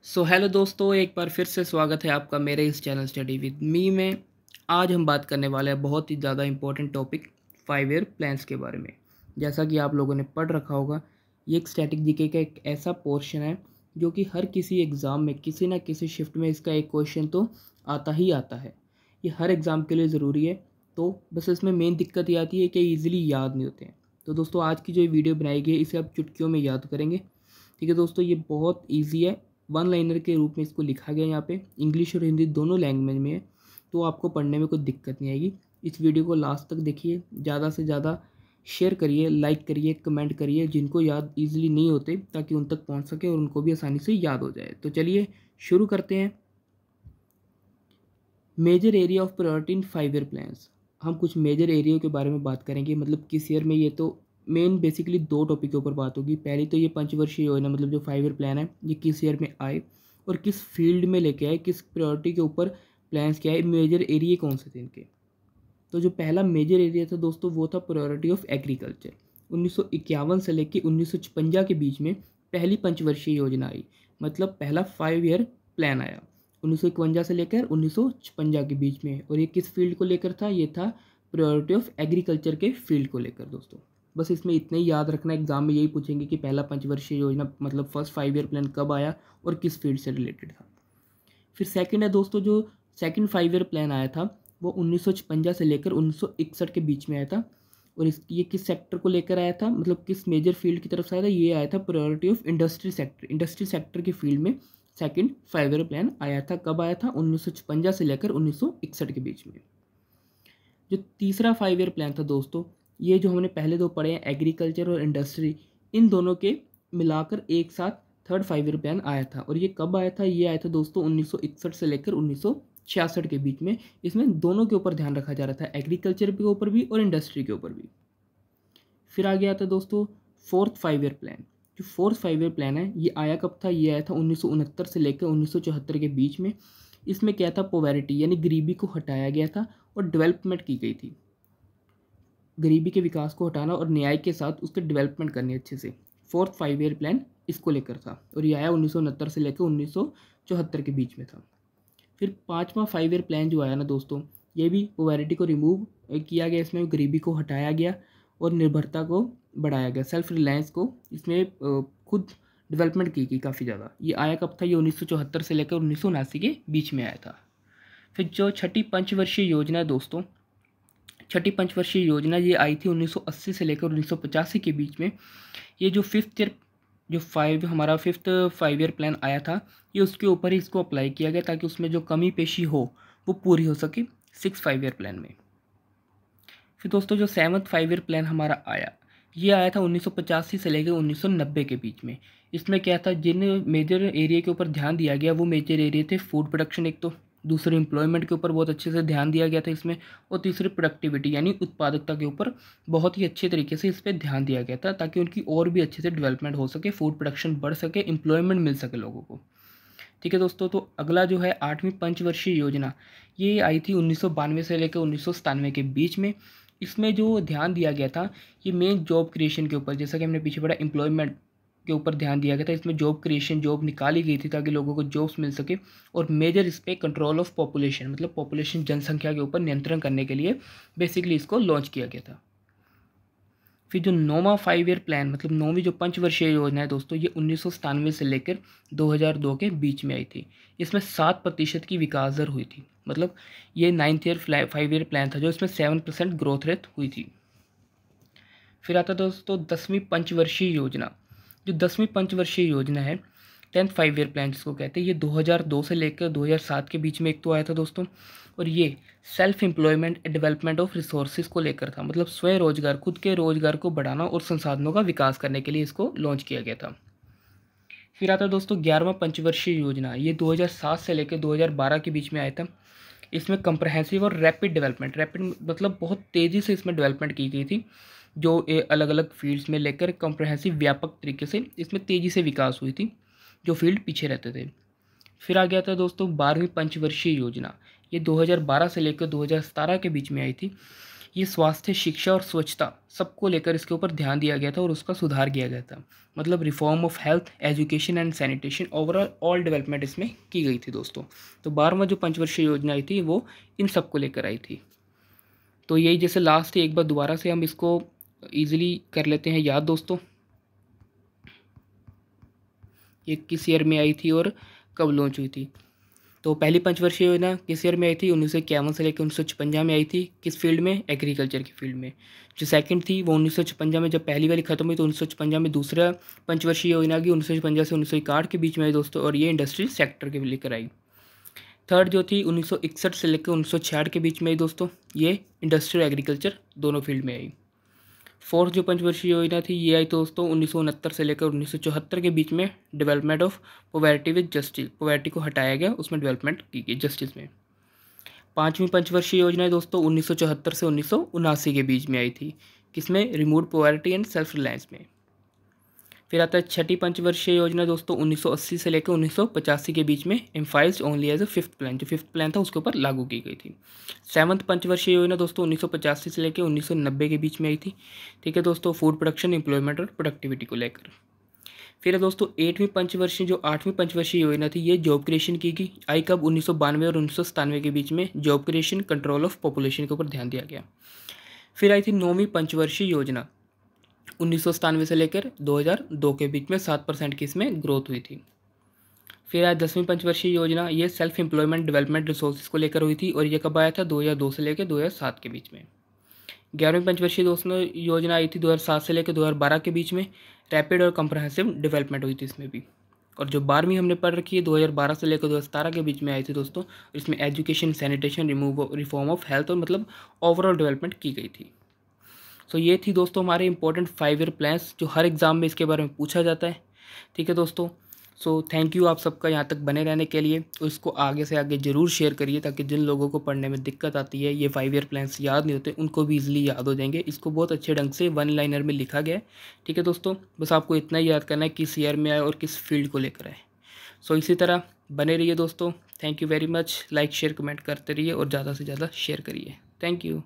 Hello दोस्तों, एक बार फिर से स्वागत है आपका मेरे इस चैनल स्टडी विद मी में। आज हम बात करने वाले हैं बहुत ही ज़्यादा इम्पोर्टेंट टॉपिक 5 ईयर प्लान्स के बारे में। जैसा कि आप लोगों ने पढ़ रखा होगा, ये एक स्टैटिक जीके का एक ऐसा पोर्शन है जो कि हर किसी एग्ज़ाम में किसी ना किसी शिफ्ट में इसका एक क्वेश्चन तो आता ही आता है। ये हर एग्ज़ाम के लिए ज़रूरी है, तो बस इसमें मेन दिक्कत ये आती है कि ईज़िली याद नहीं होते हैं। तो दोस्तों, आज की जो वीडियो बनाई गई है इसे आप चुटकियों में याद करेंगे। ठीक है दोस्तों, ये बहुत ईजी है। वन लाइनर के रूप में इसको लिखा गया है, यहाँ पे इंग्लिश और हिंदी दोनों लैंग्वेज में है, तो आपको पढ़ने में कोई दिक्कत नहीं आएगी। इस वीडियो को लास्ट तक देखिए, ज़्यादा से ज़्यादा शेयर करिए, लाइक करिए, कमेंट करिए जिनको याद इजीली नहीं होते, ताकि उन तक पहुँच सके और उनको भी आसानी से याद हो जाए। तो चलिए शुरू करते हैं। Major area of priority in 5 year plans. हम कुछ मेजर एरिया के बारे में बात करेंगे, मतलब किस ईयर में। ये तो मेन बेसिकली दो टॉपिक के ऊपर बात होगी। पहली तो ये पंचवर्षीय योजना, मतलब जो 5 ईयर प्लान है, ये किस ईयर में आए और किस फील्ड में लेके आए, किस प्रायोरिटी के ऊपर प्लान्स क्या है, मेजर एरिया कौन से थे इनके। तो जो पहला मेजर एरिया था दोस्तों, वो था प्रायोरिटी ऑफ एग्रीकल्चर। 1951 से लेकर 1956 के बीच में पहली पंचवर्षीय योजना आई, मतलब पहला 5 ईयर प्लान आया 1951 से लेकर 1956 के बीच में। और ये किस फील्ड को लेकर था? ये था प्रायोरिटी ऑफ एग्रीकल्चर के फील्ड को लेकर दोस्तों। बस इसमें इतना ही याद रखना, एग्जाम में यही पूछेंगे कि पहला पंचवर्षीय योजना मतलब फर्स्ट 5 ईयर प्लान कब आया और किस फील्ड से रिलेटेड था। फिर सेकंड है दोस्तों, जो सेकंड 5 ईयर प्लान आया था वो 1956 से लेकर 1961 के बीच में आया था। और ये किस सेक्टर को लेकर आया था, मतलब किस मेजर फील्ड की तरफ से आया था? ये आया था priority of industry sector. Industry sector के फील्ड में सेकंड 5 ईयर प्लान आया था। कब आया था? 1956 से लेकर 1961 के बीच में। जो तीसरा 5 ईयर प्लान था दोस्तों, ये जो हमने पहले दो पढ़े हैं, एग्रीकल्चर और इंडस्ट्री, इन दोनों के मिलाकर एक साथ थर्ड 5 ईयर प्लान आया था। और ये कब आया था? ये आया था दोस्तों 1961 से लेकर 1966 के बीच में। इसमें दोनों के ऊपर ध्यान रखा जा रहा था, एग्रीकल्चर के ऊपर भी और इंडस्ट्री के ऊपर भी। फिर आ गया था दोस्तों फोर्थ 5 ईयर प्लान। जो फोर्थ 5 ईयर प्लान है, ये आया कब था? ये आया था 1969 से लेकर 1974 के बीच में। इसमें क्या था? पॉवर्टी यानी गरीबी को हटाया गया था और डेवलपमेंट की गई थी। गरीबी के विकास को हटाना और न्याय के साथ उसके डेवलपमेंट करनी अच्छे से। फोर्थ 5 ईयर प्लान इसको लेकर था और ये आया 1969 से लेकर 1974 के बीच में था। फिर पांचवा 5 ईयर प्लान जो आया ना दोस्तों, ये भी पॉवर्टी को रिमूव किया गया, इसमें गरीबी को हटाया गया और निर्भरता को बढ़ाया गया, सेल्फ रिलायंस को इसमें खुद डेवलपमेंट की गई काफ़ी ज़्यादा। ये आया कब था? ये 1974 से लेकर 1979 के बीच में आया था। फिर जो छठी पंचवर्षीय योजना है दोस्तों, छठी पंचवर्षीय योजना ये आई थी 1980 से लेकर 1985 के बीच में। ये जो फिफ्थ 5 ईयर प्लान आया था, ये उसके ऊपर ही इसको अप्लाई किया गया ताकि उसमें जो कमी पेशी हो वो पूरी हो सके 6 5 ईयर प्लान में। फिर दोस्तों जो सेवन्थ 5 ईयर प्लान हमारा आया, ये आया था 1985 से लेकर 1990 के बीच में। इसमें क्या था? जिन मेजर एरिया के ऊपर ध्यान दिया गया वो मेजर एरिया थे फूड प्रोडक्शन, एक तो दूसरे एम्प्लॉयमेंट के ऊपर बहुत अच्छे से ध्यान दिया गया था इसमें, और तीसरे प्रोडक्टिविटी यानी उत्पादकता के ऊपर बहुत ही अच्छे तरीके से इस पर ध्यान दिया गया था ताकि उनकी और भी अच्छे से डेवलपमेंट हो सके, फूड प्रोडक्शन बढ़ सके, एम्प्लॉयमेंट मिल सके लोगों को। ठीक है दोस्तों, तो अगला जो है आठवीं पंचवर्षीय योजना, ये आई थी 1992 से लेकर 1997 के बीच में। इसमें जो ध्यान दिया गया था, ये मेन जॉब क्रिएशन के ऊपर, जैसा कि हमने पीछे पढ़ा एम्प्लॉयमेंट के ऊपर ध्यान दिया गया था। इसमें जॉब क्रिएशन, जॉब निकाली गई थी ताकि लोगों को जॉब्स मिल सके। और मेजर इस पे कंट्रोल ऑफ पॉपुलेशन, मतलब पॉपुलेशन जनसंख्या के ऊपर नियंत्रण करने के लिए बेसिकली इसको लॉन्च किया गया था। फिर जो नौवां 5 ईयर प्लान, मतलब नौवीं जो पंचवर्षीय योजना है दोस्तों, ये 1997 से लेकर 2002 के बीच में आई थी। इसमें 7% की विकास दर हुई थी, मतलब ये 9th ईयर 5 ईयर प्लान था जो इसमें 7% ग्रोथ रेट हुई थी। फिर आता दोस्तों 10वीं पंचवर्षीय योजना। जो 10वीं पंचवर्षीय योजना है, 10th 5 ईयर प्लान जिसको कहते हैं, ये 2002 से लेकर 2007 के बीच में एक तो आया था दोस्तों। और ये self employment development of resources को लेकर था, मतलब स्वयं रोजगार, खुद के रोजगार को बढ़ाना और संसाधनों का विकास करने के लिए इसको लॉन्च किया गया था। फिर आता है दोस्तों 11वां पंचवर्षीय योजना, ये 2007 से लेकर 2012 के बीच में आया था। इसमें कंप्रहेंसिव और रैपिड डेवलपमेंट, रैपिड मतलब बहुत तेज़ी से इसमें डेवलपमेंट की गई थी, जो अलग अलग फील्ड्स में लेकर कंप्रहेंसिव व्यापक तरीके से इसमें तेज़ी से विकास हुई थी, जो फील्ड पीछे रहते थे। फिर आ गया था दोस्तों 12वीं पंचवर्षीय योजना, ये 2012 से लेकर 2017 के बीच में आई थी। ये स्वास्थ्य, शिक्षा और स्वच्छता सबको लेकर इसके ऊपर ध्यान दिया गया था और उसका सुधार किया गया था। मतलब reform of health, education and sanitation, overall all development इसमें की गई थी दोस्तों। तो 12वां जो पंचवर्षीय योजना आई थी वो इन सबको लेकर आई थी। तो यही जैसे लास्ट एक बार दोबारा से हम इसको ईजिली कर लेते हैं याद दोस्तों। ये किस ईयर में आई थी और कब लॉन्च हुई थी। तो पहली पंचवर्षीय योजना किस ईयर में आई थी, 1951 से लेकर 1956 में आई थी। किस फील्ड में, एग्रीकल्चर की फील्ड में। जो सेकंड थी वो 1956 में, जब पहली वाली खत्म हुई तो 1956 में दूसरा पंचवर्षीय योजना की 1956 से 1961 के बीच में आई दोस्तों, और ये इंडस्ट्री सेक्टर के लेकर आई। थर्ड जो थी 1961 से लेकर 1966 के बीच में आई दोस्तों, ये इंडस्ट्रियल एग्रीकल्चर दोनों फील्ड में आई। फोर्थ जो पंचवर्षीय योजना थी ये आई दोस्तों 1969 से लेकर 1974 के बीच में, development of poverty with justice. Poverty को हटाया गया, उसमें डेवलपमेंट की गई जस्टिस में। पांचवी पंचवर्षीय योजना दोस्तों 1974 से 1979 के बीच में आई थी, किसमें, remove poverty and self reliance में। फिर आता है छठी पंचवर्षीय योजना दोस्तों 1980 से लेकर 1985 के बीच में, emphasized only as a fifth plan. जो फिफ्थ प्लान था उसके ऊपर लागू की गई थी। सेवंथ पंचवर्षीय योजना दोस्तों 1985 से लेकर 1990 के बीच में आई थी। ठीक है दोस्तों, फूड प्रोडक्शन, एम्प्लॉयमेंट और प्रोडक्टिविटी को लेकर। फिर है दोस्तों आठवीं पंचवर्षीय योजना थी, ये जॉब क्रिएशन की गई। आई कब, 1992 और 1997 के बीच में। Job creation, control of population के ऊपर ध्यान दिया गया। फिर आई थी नौवीं पंचवर्षीय योजना 1997 से लेकर 2002 के बीच में, 7% की इसमें ग्रोथ हुई थी। फिर आज 10वीं पंचवर्षीय योजना, ये सेल्फ एम्प्लॉयमेंट डेवलपमेंट रिसोर्सेज को लेकर हुई थी, और ये कब आया था, 2002 से लेकर 2007 के बीच में। 11वीं पंचवर्षीय योजना आई थी 2007 से लेकर 2012 के बीच में, रैपिड और कंप्रहेंसिव डेवलपमेंट हुई थी इसमें भी। और जो 12वीं हमने पढ़ रखी है 2012 से लेकर 2017 के बीच में आई थी दोस्तों, इसमें education, sanitation, reform of health और मतलब ओवरऑल डेवलपमेंट की गई थी। सो ये थी दोस्तों हमारे इंपॉर्टेंट 5 ईयर प्लान्स, जो हर एग्ज़ाम में इसके बारे में पूछा जाता है। ठीक है दोस्तों, सो थैंक यू आप सबका यहाँ तक बने रहने के लिए। और इसको आगे से आगे ज़रूर शेयर करिए, ताकि जिन लोगों को पढ़ने में दिक्कत आती है, ये 5 ईयर प्लान्स याद नहीं होते, उनको भी ईजिली याद हो जाएंगे। इसको बहुत अच्छे ढंग से वन लाइनर में लिखा गया है। ठीक है दोस्तों, बस आपको इतना ही याद करना है किस ईयर में आए और किस फील्ड को लेकर आए। सो इसी तरह बने रहिए दोस्तों। Thank you very much. Like share comment करते रहिए और ज़्यादा से ज़्यादा शेयर करिए। Thank you.